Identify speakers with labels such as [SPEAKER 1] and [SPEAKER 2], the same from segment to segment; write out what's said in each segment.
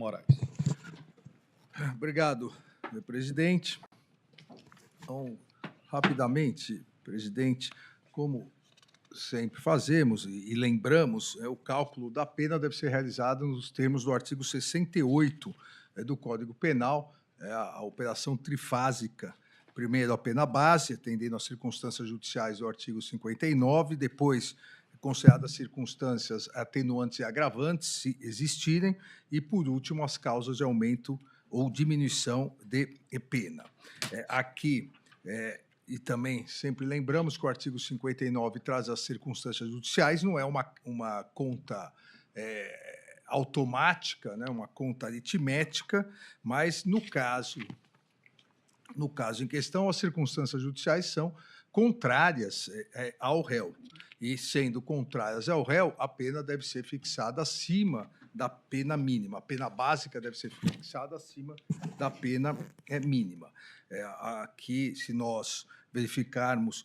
[SPEAKER 1] Moraes.
[SPEAKER 2] Obrigado, meu presidente. Então, rapidamente, presidente, como sempre fazemos e lembramos, o cálculo da pena deve ser realizado nos termos do artigo 68 do Código Penal, a operação trifásica. Primeiro, a pena base, atendendo às circunstâncias judiciais do artigo 59, depois, consideradas circunstâncias atenuantes e agravantes, se existirem, e, por último, as causas de aumento ou diminuição de pena. Aqui, e também sempre lembramos que o artigo 59 traz as circunstâncias judiciais, não é uma conta automática, né, uma conta aritmética, mas, no caso em questão, as circunstâncias judiciais são contrárias ao réu. E, sendo contrárias ao réu, a pena deve ser fixada acima da pena mínima. A pena básica deve ser fixada acima da pena mínima. Aqui, se nós verificarmos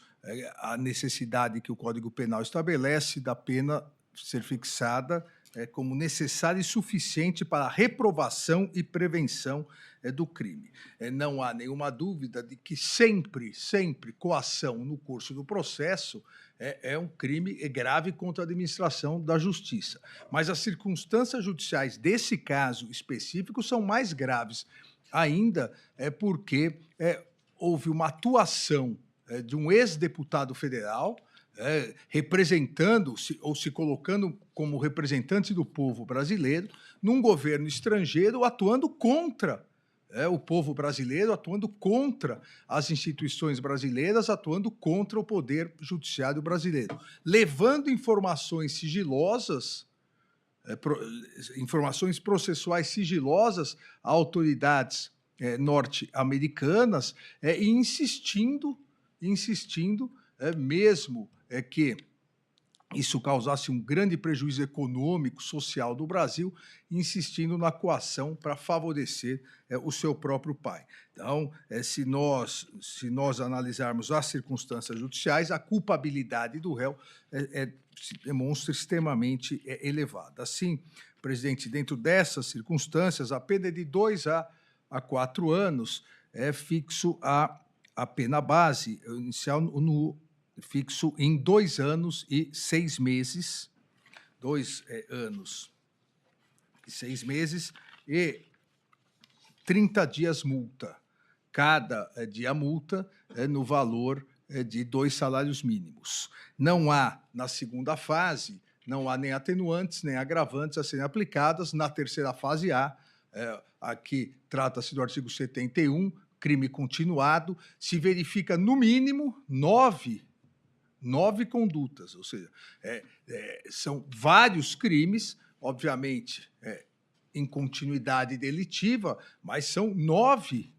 [SPEAKER 2] a necessidade que o Código Penal estabelece da pena ser fixada como necessária e suficiente para a reprovação e prevenção do crime. Não há nenhuma dúvida de que sempre coação no curso do processo é um crime grave contra a administração da justiça. Mas as circunstâncias judiciais desse caso específico são mais graves ainda, porque houve uma atuação de um ex-deputado federal representando-se ou se colocando como representante do povo brasileiro num governo estrangeiro atuando contra o povo brasileiro, atuando contra as instituições brasileiras, atuando contra o poder judiciário brasileiro, levando informações sigilosas, informações processuais sigilosas a autoridades norte-americanas e insistindo, mesmo que isso causasse um grande prejuízo econômico, social do Brasil, insistindo na coação para favorecer o seu próprio pai. Então, se nós analisarmos as circunstâncias judiciais, a culpabilidade do réu se demonstra extremamente elevada. Assim, presidente, dentro dessas circunstâncias, a pena é de 2 a 4 anos, fixo a pena base inicial fixo em 2 anos e 6 meses, 2 anos e 6 meses e 30 dias multa. Cada dia multa no valor de 2 salários mínimos. Não há, na segunda fase, não há nem atenuantes, nem agravantes a serem aplicadas. Na terceira fase há, aqui trata-se do artigo 71, crime continuado, se verifica, no mínimo, 9 condutas, ou seja, são vários crimes, obviamente, em continuidade delitiva, mas são 9,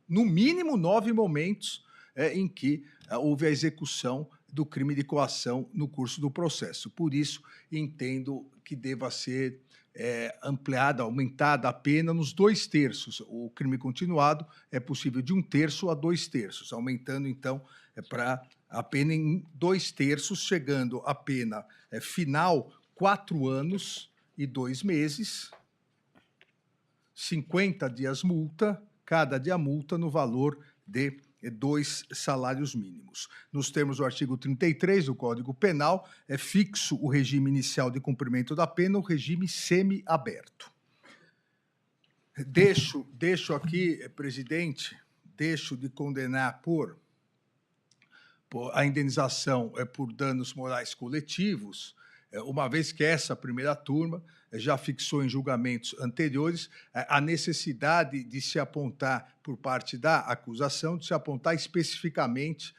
[SPEAKER 2] no mínimo 9 momentos em que houve a execução do crime de coação no curso do processo. Por isso, entendo que deva ser ampliada, aumentada a pena nos 2/3. O crime continuado é possível de 1/3 a 2/3, aumentando, então, para a pena em 2/3, chegando a pena final 4 anos e 2 meses, 50 dias multa, cada dia multa no valor de 2 salários mínimos. Nos termos do artigo 33 do Código Penal, é fixo o regime inicial de cumprimento da pena, o regime semiaberto. Deixo aqui, presidente, deixo de condenar por a indenização por danos morais coletivos, uma vez que essa primeira turma já fixou em julgamentos anteriores a necessidade de se apontar, por parte da acusação, de se apontar especificamente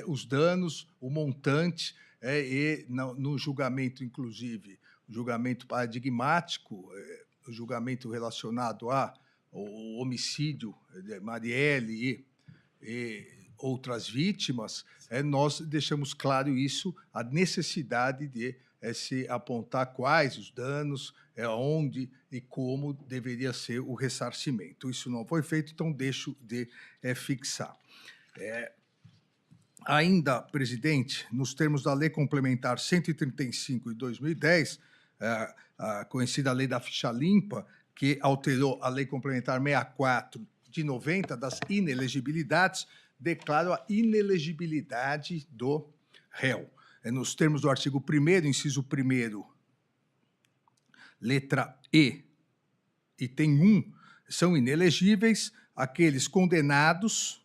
[SPEAKER 2] os danos, o montante, e no julgamento, inclusive, o julgamento paradigmático, o julgamento relacionado ao homicídio de Marielle e outras vítimas, nós deixamos claro isso, a necessidade de se apontar quais os danos, onde e como deveria ser o ressarcimento. Isso não foi feito, então deixo de fixar. Ainda, presidente, nos termos da Lei Complementar 135 de 2010, a conhecida Lei da Ficha Limpa, que alterou a Lei Complementar 64 de 90, das inelegibilidades, declaro a inelegibilidade do réu. Nos termos do artigo 1º, inciso 1º, letra E, item 1, são inelegíveis aqueles condenados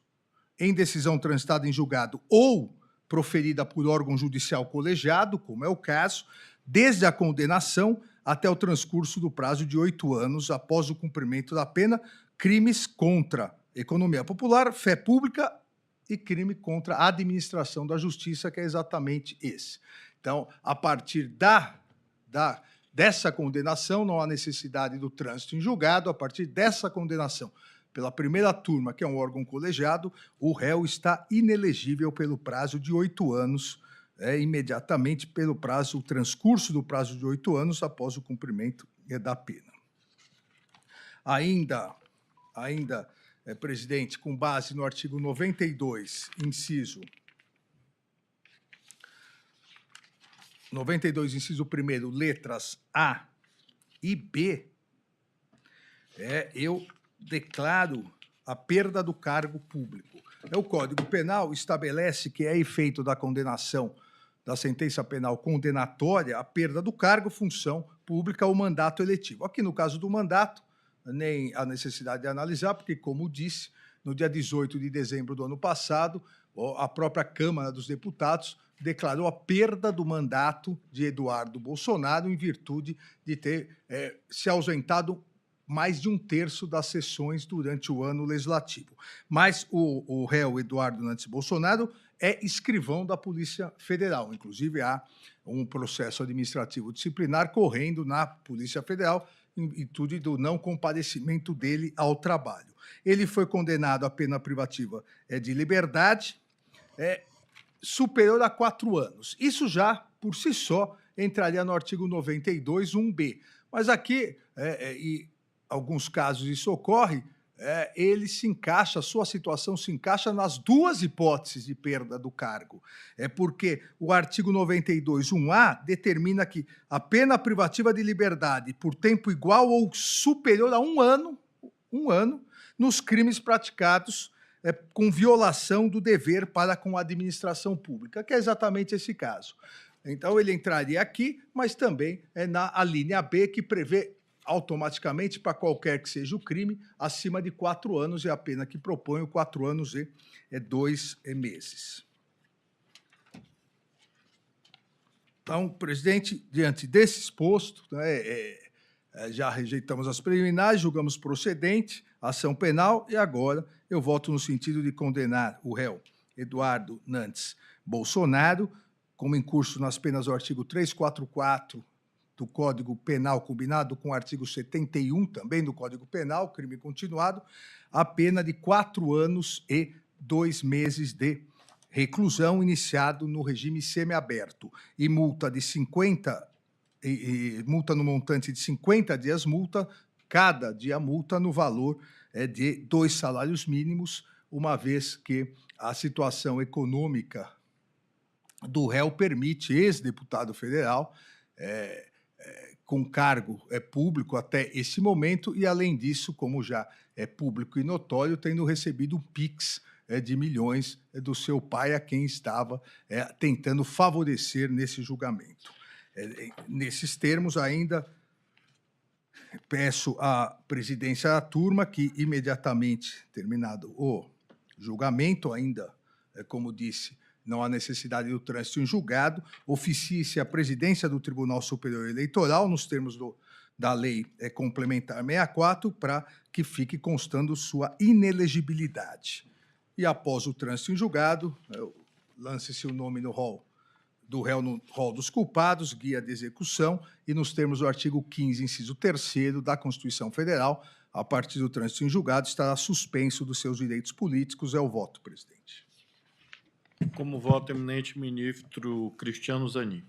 [SPEAKER 2] em decisão transitada em julgado ou proferida por órgão judicial colegiado, como é o caso, desde a condenação até o transcurso do prazo de 8 anos após o cumprimento da pena, crimes contra economia popular, fé pública e crime contra a administração da justiça, que é exatamente esse. Então, a partir dessa condenação, não há necessidade do trânsito em julgado. A partir dessa condenação pela primeira turma, que é um órgão colegiado, o réu está inelegível pelo prazo de 8 anos, imediatamente pelo o transcurso do prazo de 8 anos após o cumprimento da pena. Ainda, presidente, com base no artigo 92, inciso 1º, letras A e B, eu declaro a perda do cargo público. O Código Penal estabelece que é efeito da condenação, da sentença penal condenatória, a perda do cargo, função pública ou mandato eletivo. Aqui, no caso do mandato, nem há necessidade de analisar, porque, como disse, no dia 18 de dezembro do ano passado, a própria Câmara dos Deputados declarou a perda do mandato de Eduardo Bolsonaro em virtude de ter se ausentado mais de 1/3 das sessões durante o ano legislativo. Mas o réu Eduardo Nantes Bolsonaro é escrivão da Polícia Federal. Inclusive, há um processo administrativo disciplinar correndo na Polícia Federal em virtude do não comparecimento dele ao trabalho. Ele foi condenado à pena privativa de liberdade superior a 4 anos. Isso já, por si só, entraria no artigo 92, 1b. Mas aqui, em alguns casos isso ocorre, ele se encaixa, a sua situação se encaixa nas duas hipóteses de perda do cargo. Porque o artigo 92, 1a, determina que a pena privativa de liberdade por tempo igual ou superior a 1 ano, nos crimes praticados com violação do dever para com a administração pública, que é exatamente esse caso. Então, ele entraria aqui, mas também na linha B, que prevê automaticamente, para qualquer que seja o crime, acima de 4 anos, é a pena que propõe 4 anos e 2 meses. Então, presidente, diante desse exposto, já rejeitamos as preliminares, julgamos procedente a ação penal e agora eu voto no sentido de condenar o réu Eduardo Nantes Bolsonaro, como incurso nas penas do artigo 344 do Código Penal, combinado com o artigo 71 também do Código Penal, crime continuado, a pena de 4 anos e 2 meses de reclusão, iniciado no regime semiaberto, e multa de 50, multa no montante de 50 dias multa, cada dia multa no valor de 2 salários mínimos, uma vez que a situação econômica do réu permite, ex-deputado federal, com cargo público até esse momento, e, além disso, como já é público e notório, tendo recebido um PIX de milhões do seu pai, a quem estava tentando favorecer nesse julgamento. Nesses termos, ainda peço à presidência da turma que, imediatamente terminado o julgamento, ainda, como disse, não há necessidade do trânsito em julgado, oficie-se a presidência do Tribunal Superior Eleitoral, nos termos da Lei Complementar 64, para que fique constando sua inelegibilidade. E, após o trânsito em julgado, lance-se o nome no rol do réu no rol dos culpados, guia de execução, e, nos termos do artigo 15, inciso 3º da Constituição Federal, a partir do trânsito em julgado, estará suspenso dos seus direitos políticos. É o voto, presidente.
[SPEAKER 1] Como voto, eminente ministro Cristiano Zanin.